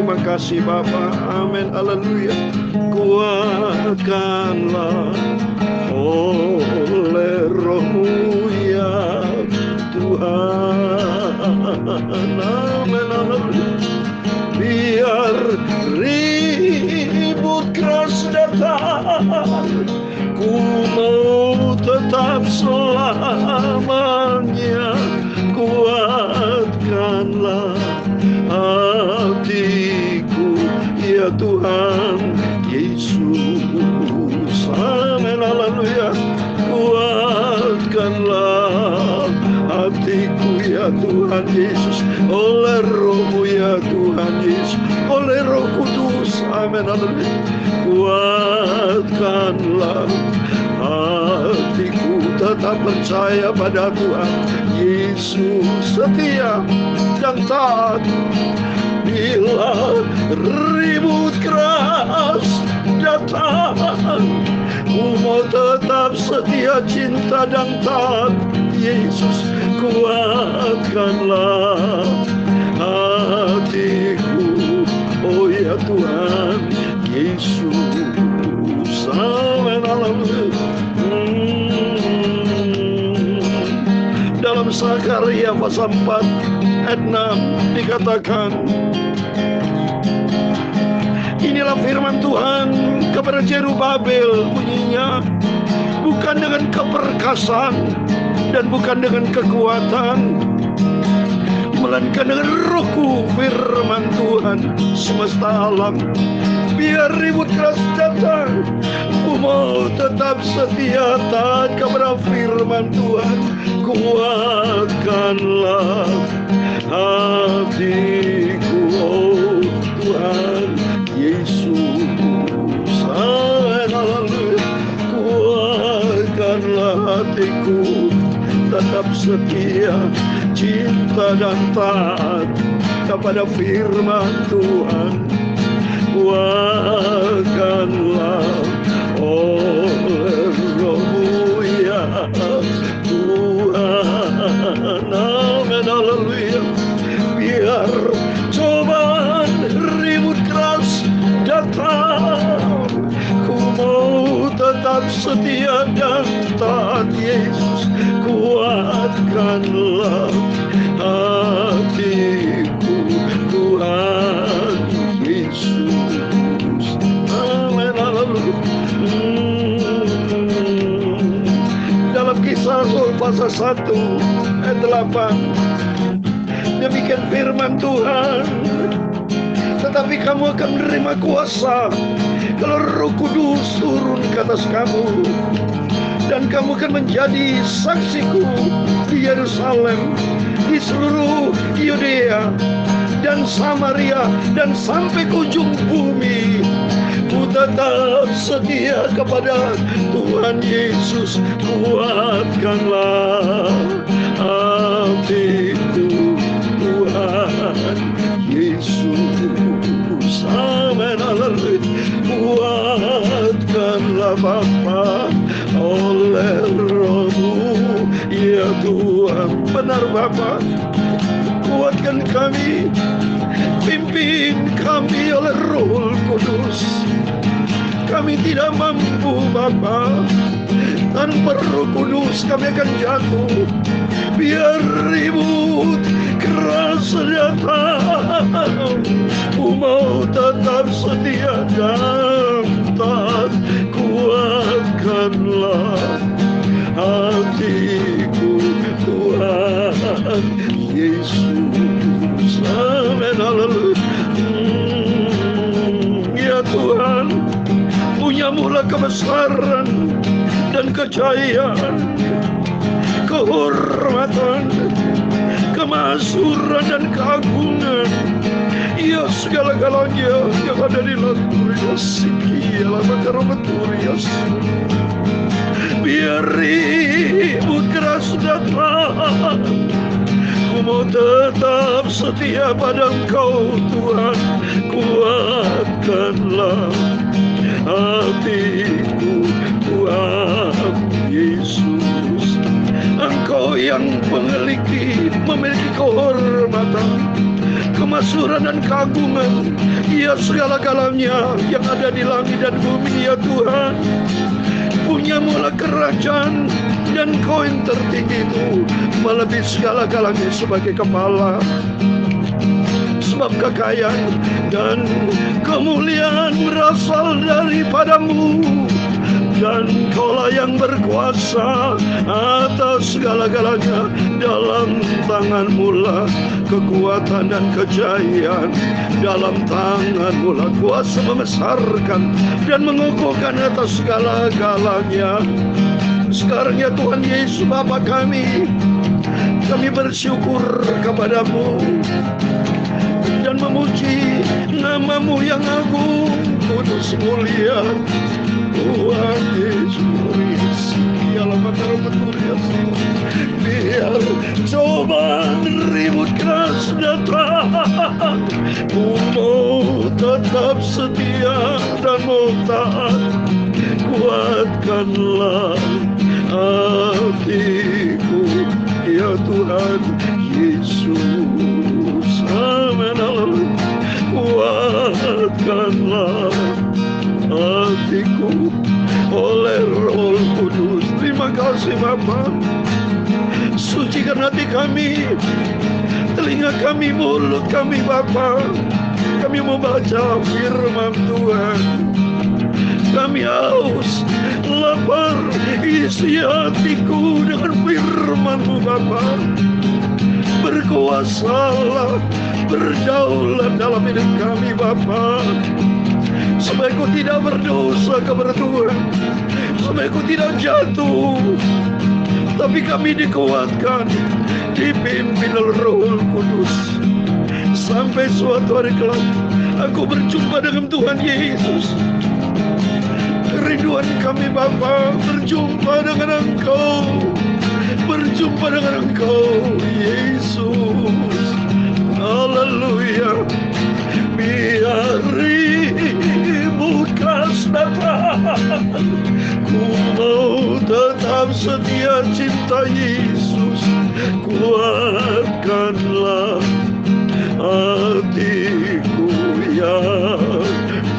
Terima kasih Bapa. Amin. Haleluya. Kuatkanlah oleh Roh-Mu ya Tuhan. Amin. Haleluya. Biar ribut keras datang, ku mau tetap selamanya. Kuatkanlah hatiku ya Tuhan Yesus. Amin. Haleluya. Kuatkanlah hatiku ya Tuhan Yesus, oleh Roh-Mu ya Tuhan Yesus, oleh Roh Kudus. Amin. Haleluya. Kuatkanlah hatiku, tetap percaya pada Tuhan Yesus, setia dan taat. Bila ribut keras datang, ku mau tetap setia, cinta dan taat. Yesus, kuatkanlah hatiku, oh ya Tuhan Yesus. Amin. Haleluya. Dalam Zakaria pasal 4 ayat 6 dikatakan, inilah firman Tuhan kepada Zerubabel, bunyinya, bukan dengan keperkasan dan bukan dengan kekuatan, melainkan dengan Rohku, firman Tuhan semesta alam. Biar ribut keras datang, ku mau tetap setia taat kepada firman Tuhan. Kuatkanlah hatiku, oh Tuhan Yesus. Haleluya. Kuatkanlah hatiku, tetap setia, cinta dan taat kepada firman Tuhan. Kuatkanlah oleh Roh-Mu ya Tuhan. Amin. Haleluya. Biar cobaan ribut keras datang, ku mau tetap setia dan taat. Yesus, kuatkanlah hatiku, Tuhan Yesus. Amin. Haleluya. Dalam Kisah Rasul pasal 1 ayat 8, demikian firman Tuhan, tetapi kamu akan menerima kuasa kalau Roh Kudus turun ke atas kamu, dan kamu akan menjadi saksiku di Yerusalem, di seluruh Yudea dan Samaria, dan sampai ke ujung bumi. Ku tetap setia kepada Tuhan Yesus. Kuatkanlah hatiku, Tuhan Yesus. Amin. Haleluya. Kuatkanlah Bapa oleh Roh-Mu ya Tuhan. Benar Bapa, kuatkan kami, pimpin kami oleh Roh Kudus. Kami tidak mampu Bapa, tanpa Roh Kudus kami akan jatuh. Biar ribut keras datang, ku mau tetap setia dan taat. Kuatkanlah hatiku, Tuhan Yesus. Amin. Haleluya. Ya Tuhan, punya-Mu kebesaran dan kejayaan, kehormatan, kemasyhuran dan keagungan. Ya segala-galanya yang ada di Laturias, Sikialah Makaromaturias. Biar ribut keras datang, ku mau tetap setia pada Engkau Tuhan. Kuatkanlah hatiku, Tuhan Yesus. Engkau yang memiliki kehormatan kemasyhuran dan keagungan, ya segala-galanya yang ada di langit dan bumi, ya Tuhan. Punyamulah kerajaan, dan Kau yang tertinggi itu melebihi segala-galanya sebagai kepala. Sebab kekayaan dan kemuliaan berasal daripadamu, dan Kaulah yang berkuasa atas segala-galanya. Dalam tangan-Mu lah kekuatan dan kejayaan, dalam tangan-Mu lah kuasa membesarkan dan mengukuhkan atas segala-galanya. Sekarang ya Tuhan Yesus Bapa kami bersyukur kepadamu dan memuji nama-Mu yang agung, kudus, mulia. Tuhan Yesus, dialah makanan betul ya. Biar cobaan ribut keras datang, Ku mau tetap setia dan mau taat. Kuatkanlah hatiku ya Tuhan Yesus. Amin. Kuatkanlah hatiku oleh Roh Kudus. Terima kasih Bapa. Sucikan hati kami, telinga kami, mulut kami Bapa. Kami mau baca firman Tuhan. Kami haus, lapar, isi hatiku dengan firman-Mu Bapa. Berkuasalah, berdaulat dalam hidup kami Bapa, supaya Kau tidak berdosa kepada Tuhan, supaya Kau tidak jatuh, tapi kami dikuatkan, dipimpin oleh Roh Kudus, sampai suatu hari kelak aku berjumpa dengan Tuhan Yesus. Kerinduan kami Bapa berjumpa dengan Engkau, berjumpa dengan Engkau Yesus. Haleluya. Biar ribut keras datang, ku mau tetap setia cinta Yesus. Kuatkanlah hatiku ya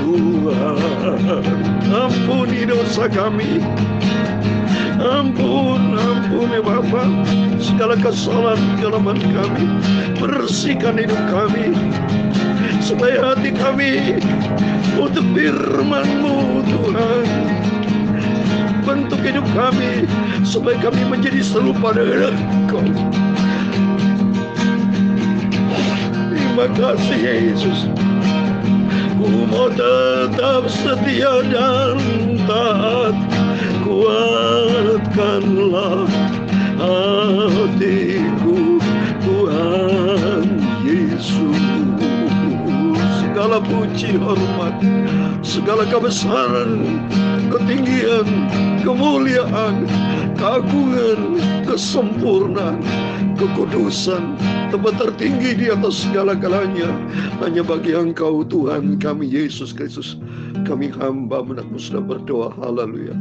Tuhan. Ampuni dosa kami, ampuni Bapa segala kesalahan kelemahan kami. Bersihkan hidup kami, supaya hati kami untuk firman-Mu Tuhan. Bentuk hidup kami supaya kami menjadi serupa dengan Engkau. Terima kasih Yesus. Ku mau tetap setia dan taat. Kuatkanlah hatiku Tuhan Yesus. Segala puji, hormat, segala kebesaran, ketinggian, kemuliaan, keagungan, kesempurnaan, kekudusan, tempat tertinggi di atas segala-galanya hanya bagi Engkau Tuhan kami Yesus Kristus. Kami hamba menakmu sudah berdoa. Haleluya.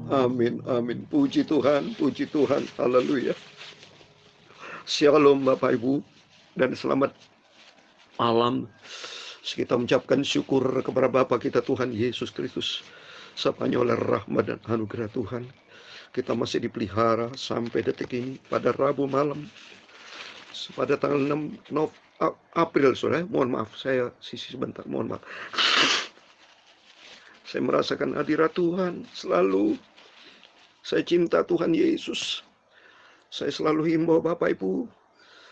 Amin, amin. Puji Tuhan, haleluya. Shalom Bapak Ibu, dan selamat malam. Kita mengucapkan syukur kepada Bapa kita Tuhan Yesus Kristus. Sepanjang oleh rahmat dan anugerah Tuhan, kita masih dipelihara sampai detik ini pada Rabu malam. Pada tanggal 6 April, saudara. Mohon maaf, saya sisi sebentar, mohon maaf. Saya merasakan hadirat Tuhan selalu. Saya cinta Tuhan Yesus. Saya selalu himbau Bapak Ibu.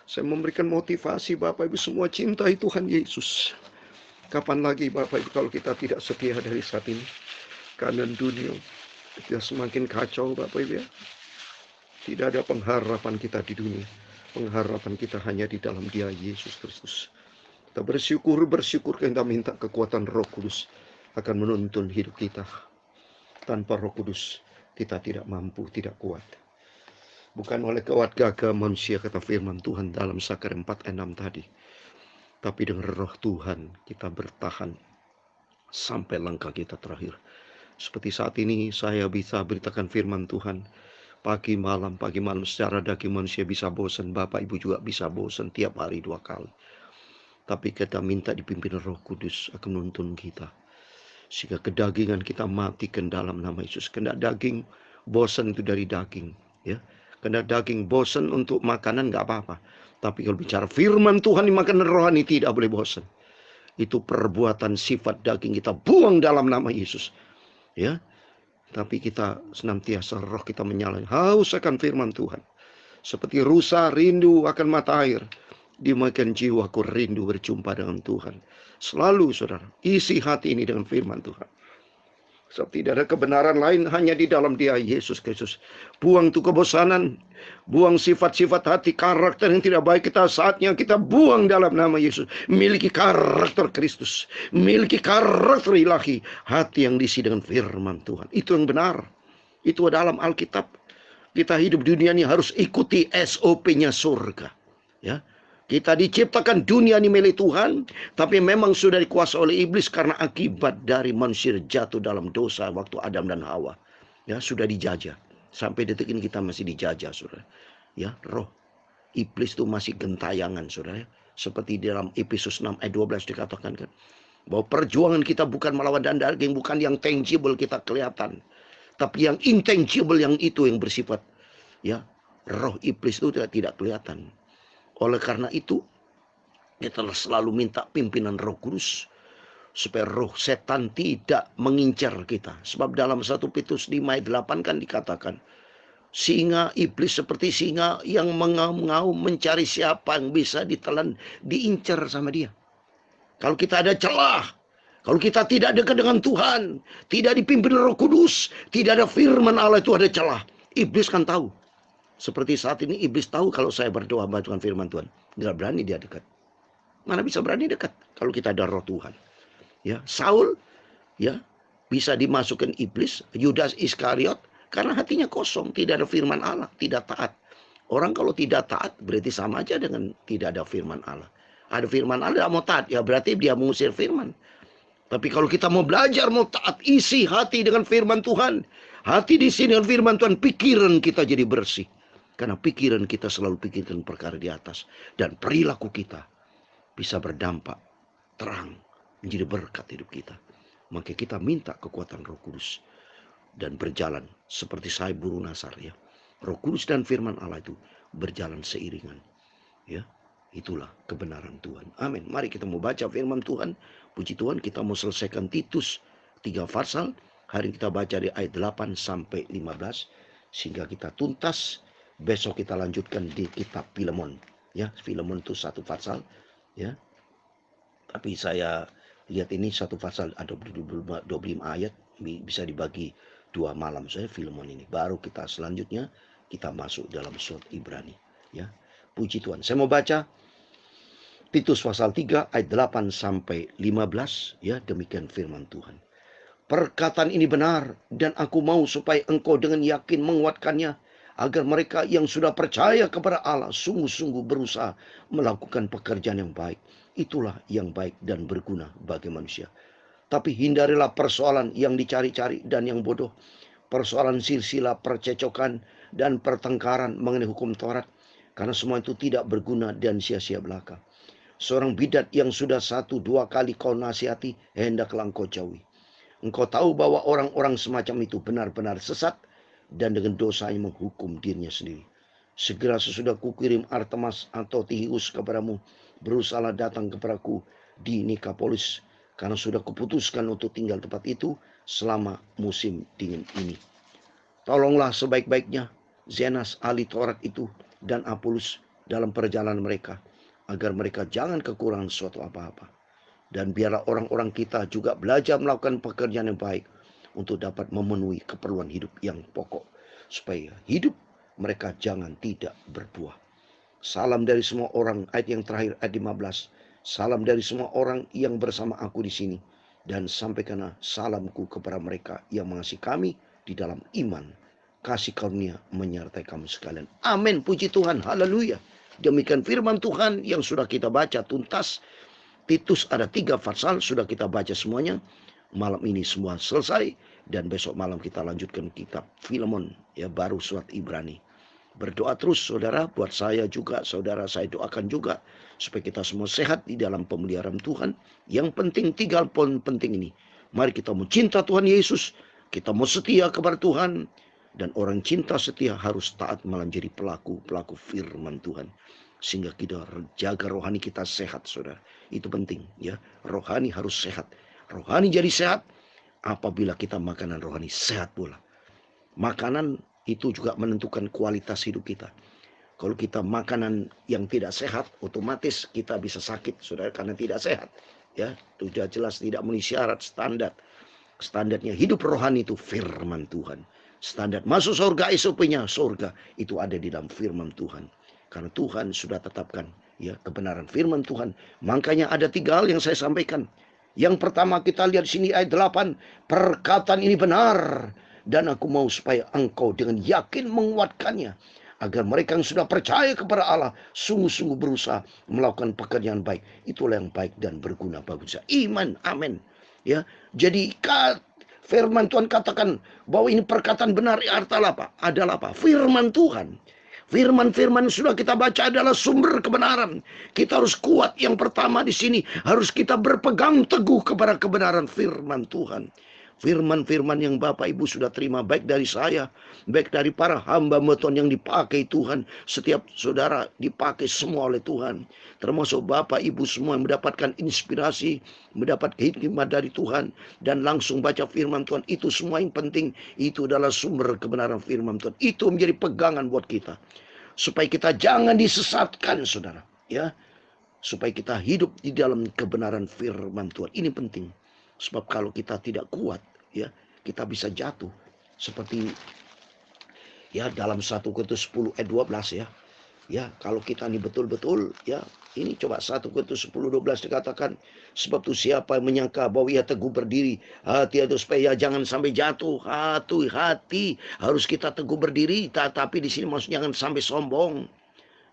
Saya memberikan motivasi Bapak Ibu semua, cintai Tuhan Yesus. Kapan lagi Bapak Ibu kalau kita tidak setia dari saat ini? Keadaan dunia kita semakin kacau Bapak Ibu ya. Tidak ada pengharapan kita di dunia. Pengharapan kita hanya di dalam Dia Yesus Kristus. Kita bersyukur kita minta kekuatan Roh Kudus akan menuntun hidup kita. Tanpa Roh Kudus kita tidak mampu, tidak kuat. Bukan oleh kuat gagah manusia kata firman Tuhan dalam Sakar 4:6 tadi. Tapi dengan Roh Tuhan kita bertahan sampai langkah kita terakhir. Seperti saat ini saya bisa beritakan firman Tuhan pagi malam secara daging manusia bisa bosan. Bapak Ibu juga bisa bosan tiap hari 2 kali. Tapi kita minta dipimpin Roh Kudus akan menuntun kita. Sehingga kedagingan kita matikan dalam nama Yesus. Kena daging bosan itu dari daging. Ya. Kena daging bosan untuk makanan nggak apa-apa. Tapi kalau bicara firman Tuhan di makanan rohani tidak boleh bosan. Itu perbuatan sifat daging kita buang dalam nama Yesus. Ya. Tapi kita senantiasa roh kita menyala. Haus akan firman Tuhan. Seperti rusa rindu akan mata air. Demikian jiwaku rindu berjumpa dengan Tuhan. Selalu saudara, isi hati ini dengan firman Tuhan. Sebab tidak ada kebenaran lain hanya di dalam Dia, Yesus Kristus. Buang tuh kebosanan, buang sifat-sifat hati, karakter yang tidak baik kita, saatnya kita buang dalam nama Yesus. Miliki karakter Kristus, miliki karakter ilahi, hati yang diisi dengan firman Tuhan. Itu yang benar. Itu dalam Alkitab. Kita hidup di dunia ini harus ikuti SOP-nya surga. Ya. Kita diciptakan dunia ini milik Tuhan, tapi memang sudah dikuasai oleh iblis karena akibat dari manusia jatuh dalam dosa waktu Adam dan Hawa. Ya, sudah dijajah. Sampai detik ini kita masih dijajah, Saudara. Ya, roh iblis itu masih gentayangan, Saudara. Seperti di dalam Efesus 6 ayat 12 dikatakan kan, bahwa perjuangan kita bukan melawan dan daging, bukan yang tangible kita kelihatan, tapi yang intangible, yang itu yang bersifat, ya, roh iblis itu tidak kelihatan. Oleh karena itu, kita selalu minta pimpinan Roh Kudus supaya roh setan tidak mengincar kita. Sebab dalam 1 Petrus 5 ayat 8 kan dikatakan, singa iblis seperti singa yang mengaum-ngaum mencari siapa yang bisa ditelan, diincar sama dia. Kalau kita ada celah, kalau kita tidak dekat dengan Tuhan, tidak dipimpin Roh Kudus, tidak ada firman Allah, itu ada celah. Iblis kan tahu. Seperti saat ini iblis tahu kalau saya berdoa bantuan firman Tuhan. Nggak berani dia dekat. Mana bisa berani dekat kalau kita ada roh Tuhan. Ya, Saul ya bisa dimasukkan iblis, Yudas Iskariot, karena hatinya kosong, tidak ada firman Allah, tidak taat. Orang kalau tidak taat berarti sama aja dengan tidak ada firman Allah. Ada firman Allah, tidak mau taat, ya berarti dia mengusir firman. Tapi kalau kita mau belajar, mau taat, isi hati dengan firman Tuhan. Hati diisi dengan firman Tuhan, pikiran kita jadi bersih. Karena pikiran kita selalu pikirkan perkara di atas. Dan perilaku kita bisa berdampak terang, menjadi berkat hidup kita. Maka kita minta kekuatan Roh Kudus. Dan berjalan seperti saya burung nasar, ya. Roh Kudus dan firman Allah itu berjalan seiringan. Ya, itulah kebenaran Tuhan. Amin. Mari kita mau baca firman Tuhan. Puji Tuhan, kita mau selesaikan Titus 3 pasal. Hari ini kita baca di ayat 8 sampai 15. Sehingga kita tuntas. Besok kita lanjutkan di kitab Filemon. Ya, Filemon itu 1 pasal. Ya. Tapi saya lihat ini 1 pasal ada 25 ayat. Bisa dibagi 2 malam saya Filemon ini. Baru kita selanjutnya kita masuk dalam surat Ibrani. Ya. Puji Tuhan. Saya mau baca Titus pasal 3 ayat 8 sampai 15. Ya, demikian firman Tuhan. Perkataan ini benar dan aku mau supaya engkau dengan yakin menguatkannya, agar mereka yang sudah percaya kepada Allah sungguh-sungguh berusaha melakukan pekerjaan yang baik. Itulah yang baik dan berguna bagi manusia. Tapi hindarilah persoalan yang dicari-cari dan yang bodoh. Persoalan silsilah, percecokan, dan pertengkaran mengenai hukum Taurat. Karena semua itu tidak berguna dan sia-sia belaka. Seorang bidat yang sudah 1-2 kali kau nasihati, hendaklah engkau jauhi. Engkau tahu bahwa orang-orang semacam itu benar-benar sesat, dan dengan dosanya menghukum dirinya sendiri. Segera sesudah kukirim Artemas atau Tihius kepadamu, berusahalah datang kepadaku di Nikapolis, karena sudah kuputuskan untuk tinggal tempat itu selama musim dingin ini. Tolonglah sebaik-baiknya Zenas ahli Taurat itu dan Apolus dalam perjalanan mereka, agar mereka jangan kekurangan suatu apa-apa. Dan biarlah orang-orang kita juga belajar melakukan pekerjaan yang baik, untuk dapat memenuhi keperluan hidup yang pokok. Supaya hidup mereka jangan tidak berbuah. Salam dari semua orang, ayat yang terakhir, ayat 15. Salam dari semua orang yang bersama aku di sini. Dan sampaikanlah salamku kepada mereka yang mengasihi kami di dalam iman. Kasih karunia menyertai kamu sekalian. Amin. Puji Tuhan. Haleluya. Demikian firman Tuhan yang sudah kita baca tuntas. Titus ada 3 pasal, sudah kita baca semuanya. Malam ini semua selesai. Dan besok malam kita lanjutkan kitab Filemon. Ya, baru surat Ibrani. Berdoa terus saudara, buat saya juga, saudara saya doakan juga. Supaya kita semua sehat di dalam pemeliharaan Tuhan. Yang penting 3 poin penting ini. Mari kita mau cinta Tuhan Yesus. Kita mau setia kepada Tuhan. Dan orang cinta setia harus taat malah jadi pelaku firman Tuhan. Sehingga kita jaga rohani kita sehat saudara. Itu penting ya. Rohani harus sehat. Rohani jadi sehat apabila kita makanan rohani sehat pula. Makanan itu juga menentukan kualitas hidup kita. Kalau kita makanan yang tidak sehat, otomatis kita bisa sakit, saudara, karena tidak sehat. Ya, sudah jelas tidak memenuhi syarat standar. Standarnya hidup rohani itu firman Tuhan. Standar masuk surga, SOP-nya surga itu ada di dalam firman Tuhan. Karena Tuhan sudah tetapkan ya kebenaran firman Tuhan. Makanya ada 3 hal yang saya sampaikan. Yang pertama kita lihat di sini ayat 8, perkataan ini benar. Dan aku mau supaya engkau dengan yakin menguatkannya. Agar mereka yang sudah percaya kepada Allah sungguh-sungguh berusaha melakukan pekerjaan baik. Itulah yang baik dan berguna bagi saya. Iman, amin. Ya, jadi firman Tuhan katakan bahwa ini perkataan benar adalah apa? Adalah apa? Firman Tuhan. Firman-firman sudah kita baca adalah sumber kebenaran. Kita harus kuat. Yang pertama di sini harus kita berpegang teguh kepada kebenaran firman Tuhan. Firman-firman yang Bapak Ibu sudah terima baik dari saya, baik dari para hamba Tuhan yang dipakai Tuhan. Setiap saudara dipakai semua oleh Tuhan. Termasuk Bapak Ibu semua yang mendapatkan inspirasi, mendapat hikmat dari Tuhan dan langsung baca firman Tuhan. Itu semua yang penting. Itu adalah sumber kebenaran firman Tuhan. Itu menjadi pegangan buat kita. Supaya kita jangan disesatkan saudara. Ya, supaya kita hidup di dalam kebenaran firman Tuhan. Ini penting. Sebab kalau kita tidak kuat, ya kita bisa jatuh. Seperti ya dalam 1 Korintus 10 ayat 12 ya. Ya, kalau kita ini betul-betul ya, ini coba 1 Korintus 10:12 dikatakan, sebab itu siapa yang menyangka bahwa ia teguh berdiri, hati-hati supaya jangan sampai jatuh. Hati-hati harus kita teguh berdiri, tapi di sini maksudnya jangan sampai sombong.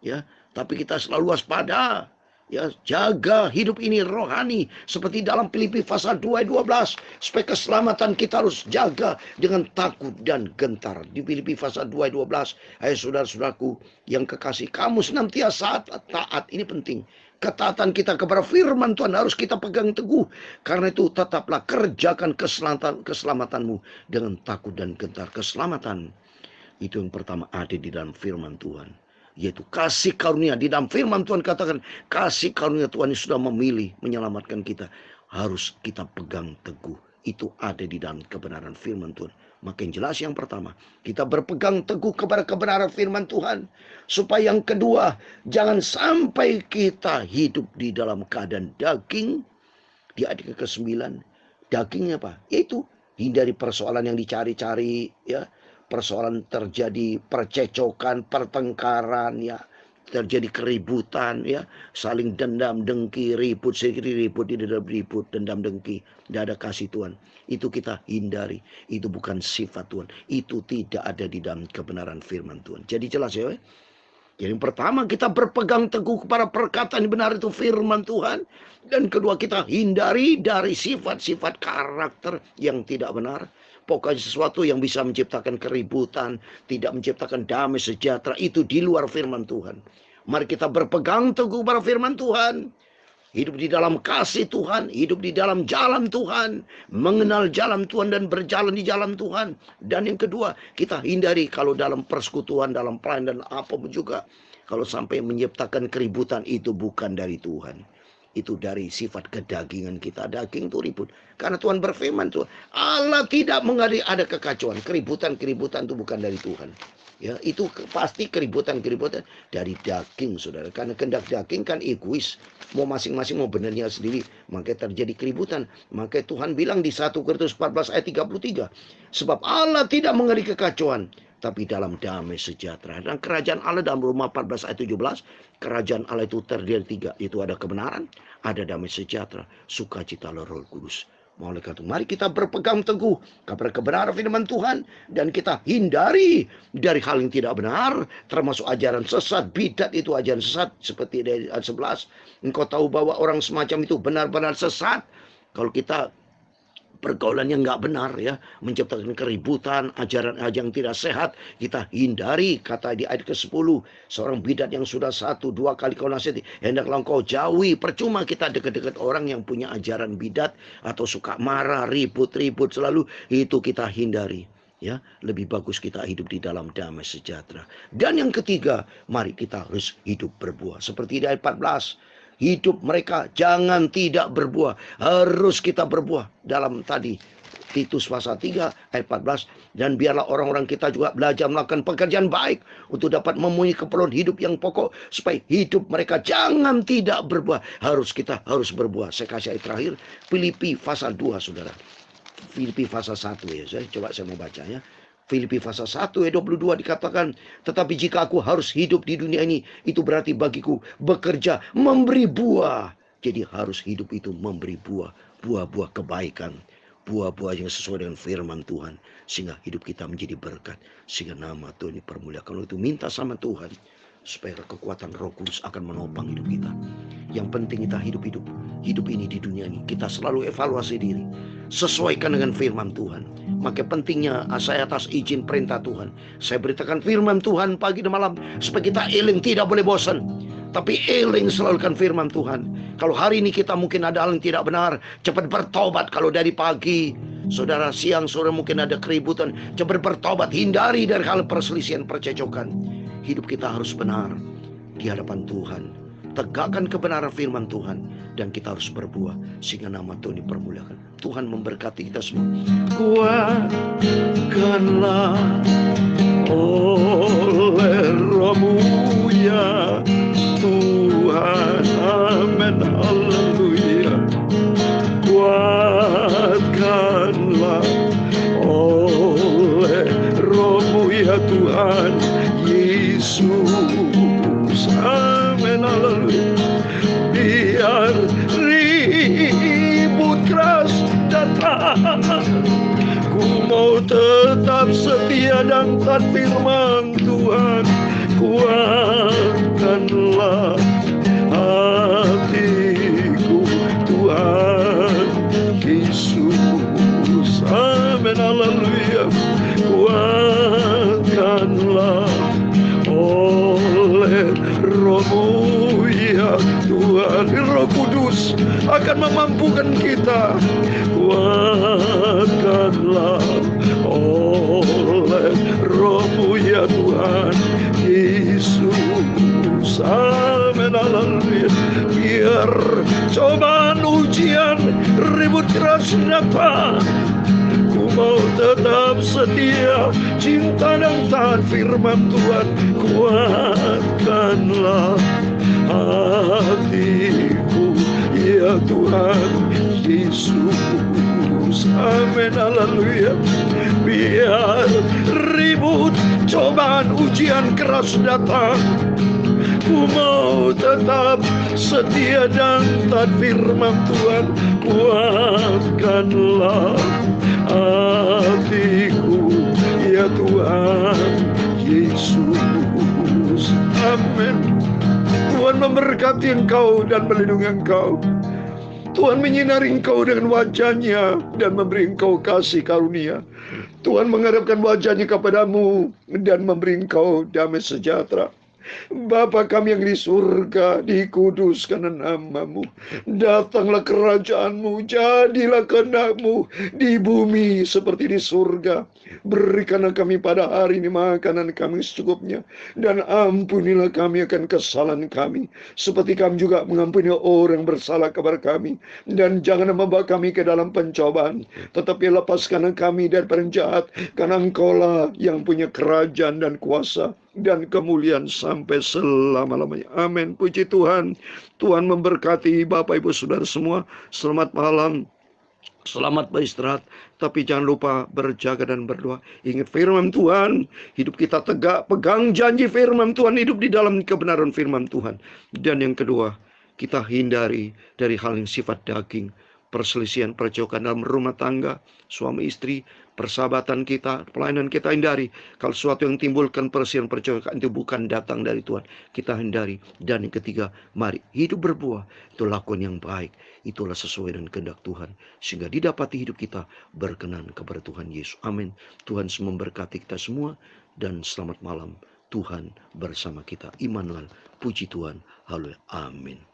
Ya, tapi kita selalu waspada. Ya, jaga hidup ini rohani seperti dalam Filipi pasal 2 ayat 12, supaya keselamatan kita harus jaga dengan takut dan gentar. Di Filipi pasal 2 ayat 12, hai saudara-saudaraku yang kekasih, kamu senantiasa taat. Ini penting. Ketaatan kita kepada firman Tuhan harus kita pegang teguh. Karena itu tetaplah kerjakan keselamatanmu dengan takut dan gentar. Keselamatan itu yang pertama ada di dalam firman Tuhan, yaitu kasih karunia. Di dalam firman Tuhan katakan kasih karunia Tuhan yang sudah memilih menyelamatkan kita harus kita pegang teguh. Itu ada di dalam kebenaran firman Tuhan. Makin jelas yang pertama, kita berpegang teguh kepada kebenaran firman Tuhan. Supaya yang kedua, jangan sampai kita hidup di dalam keadaan daging. Di ayat ke-9, dagingnya apa? Yaitu hindari persoalan yang dicari-cari ya. Persoalan terjadi percecokan, pertengkaran ya, terjadi keributan ya, saling dendam, dengki, ribut, tidak ribut, dendam, dengki, tidak ada kasih Tuhan. Itu kita hindari. Itu bukan sifat Tuhan. Itu tidak ada di dalam kebenaran firman Tuhan. Jadi jelas ya. Jadi yang pertama kita berpegang teguh kepada perkataan yang benar itu firman Tuhan. Dan kedua kita hindari dari sifat-sifat karakter yang tidak benar. Pokoknya sesuatu yang bisa menciptakan keributan, tidak menciptakan damai sejahtera, itu di luar firman Tuhan. Mari kita berpegang teguh pada firman Tuhan. Hidup di dalam kasih Tuhan, hidup di dalam jalan Tuhan, mengenal jalan Tuhan dan berjalan di jalan Tuhan. Dan yang kedua, kita hindari kalau dalam persekutuan, dalam pelayanan dan apapun juga, kalau sampai menciptakan keributan, itu bukan dari Tuhan. Itu dari sifat kedagingan kita. Daging itu ribut. Karena Tuhan berfirman Tuhan, Allah tidak mengadakan ada kekacauan. Keributan itu bukan dari Tuhan. Ya, itu pasti keributan dari daging, saudara. Karena kehendak daging kan egois. Mau masing-masing mau benarnya sendiri. Maka terjadi keributan. Maka Tuhan bilang di 1 Korintus 14 ayat 33. Sebab Allah tidak mengadakan kekacauan, tapi dalam damai sejahtera. Dan kerajaan Allah dalam Roma 14 ayat 17, kerajaan Allah itu terdiri 3. Itu ada kebenaran, ada damai sejahtera, sukacita Roh Kudus. Oleh karena itu, mari kita berpegang teguh kepada kebenaran firman Tuhan. Dan kita hindari dari hal yang tidak benar. Termasuk ajaran sesat, bidat itu ajaran sesat. Seperti dari ayat 11. Engkau tahu bahwa orang semacam itu benar-benar sesat. Kalau kita pergaulan yang nggak benar ya, menciptakan keributan, ajaran-ajaran yang tidak sehat, kita hindari. Kata di ayat ke-10, seorang bidat yang sudah 1-2 kali kau nasihati, hendaklah kau jauhi. Percuma kita dekat-dekat orang yang punya ajaran bidat atau suka marah, ribut-ribut selalu, itu kita hindari. Ya, lebih bagus kita hidup di dalam damai sejahtera. Dan yang ketiga, mari kita harus hidup berbuah. Seperti di ayat 14, hidup mereka jangan tidak berbuah, harus kita berbuah. Dalam tadi Titus pasal 3 ayat 14, dan biarlah orang-orang kita juga belajar melakukan pekerjaan baik untuk dapat memenuhi keperluan hidup yang pokok, supaya hidup mereka jangan tidak berbuah. Kita harus berbuah. Saya kasih ayat terakhir, Filipi pasal 2, saudara. Filipi pasal 1 ya, saya mau baca ya. Filipi pasal 1 ayat 22 dikatakan, tetapi jika aku harus hidup di dunia ini, itu berarti bagiku bekerja memberi buah. Jadi harus hidup itu memberi buah, buah-buah kebaikan, buah-buah yang sesuai dengan firman Tuhan, sehingga hidup kita menjadi berkat, sehingga nama Tuhan dipermuliakan. Kalau itu minta sama Tuhan, supaya kekuatan Roh Kudus akan menopang hidup kita. Yang penting kita hidup ini di dunia ini, kita selalu evaluasi diri, sesuaikan dengan firman Tuhan. Maka pentingnya saya atas izin perintah Tuhan, saya beritakan firman Tuhan pagi dan malam, supaya kita eling, tidak boleh bosan, tapi eling selalu kan firman Tuhan. Kalau hari ini kita mungkin ada hal yang tidak benar, cepat bertobat. Kalau dari pagi, saudara, siang, sore mungkin ada keributan, cepat bertobat, hindari dari hal perselisihan, percecokan. Hidup kita harus benar di hadapan Tuhan. Tegakkan kebenaran firman Tuhan, dan kita harus berbuah sehingga nama Tuhan dipermuliakan. Tuhan memberkati kita semua. Kuatkanlah oleh Roh-Mu ya Tuhan. Amin. Haleluya. Kuatkanlah oleh Roh-Mu ya Tuhan Yesus. Amin. Haleluya. Biar ribut keras datang, ku mau tetap setia dan taat firman Tuhan. Kuatkanlah hatiku Tuhan Yesus. Amin. Haleluya. Kuatkanlah oleh Roh-Mu ya Tuhan. Roh Kudus akan memampukan kita. Kuatkanlah oleh Roh-Mu ya Tuhan Yesus. Amin. Haleluya. Biar cobaan, ujian, ribut keras datang, ku mau tetap setia, cinta dan taat firman Tuhan. Kuatkanlah hatiku ya Tuhan Yesus. Amin. Haleluya. Biar ribut, cobaan, ujian keras datang, ku mau tetap setia dan taat firman Tuhan. Kuatkanlah hatiku ya Tuhan Yesus. Amin. Tuhan memberkati engkau dan melindungi engkau. Tuhan menyinari engkau dengan wajah-Nya dan memberi engkau kasih karunia. Tuhan menghadapkan wajah-Nya kepadamu dan memberi engkau damai sejahtera. Bapa kami yang di surga, dikuduskan nama-Mu. Datanglah kerajaan-Mu, jadilah kehendak-Mu di bumi seperti di surga. Berikanlah kami pada hari ini makanan kami secukupnya, dan ampunilah kami akan kesalahan kami, seperti kami juga mengampuni orang bersalah kepada kami. Dan jangan membawa kami ke dalam pencobaan, tetapi lepaskanlah kami dari yang jahat, karena Engkau-lah yang punya kerajaan dan kuasa dan kemuliaan sampai selama-lamanya. Amin. Puji Tuhan. Tuhan memberkati Bapak Ibu Saudara semua. Selamat malam. Selamat beristirahat. Tapi jangan lupa berjaga dan berdoa. Ingat firman Tuhan. Hidup kita tegak. Pegang janji firman Tuhan. Hidup di dalam kebenaran firman Tuhan. Dan yang kedua, kita hindari dari hal yang sifat daging. perselisihan, percokan dalam rumah tangga, suami istri, persahabatan kita, pelayanan kita hindari. Kalau sesuatu yang timbulkan perselisihan, percokan itu bukan datang dari Tuhan, kita hindari. Dan yang ketiga, mari hidup berbuah, itu lakukan yang baik, itulah sesuai dengan kehendak Tuhan, sehingga didapati hidup kita berkenan kepada Tuhan Yesus. Amin. Tuhan memberkati kita semua, dan selamat malam. Tuhan bersama kita. Immanuel, puji Tuhan. Haleluya. Amin.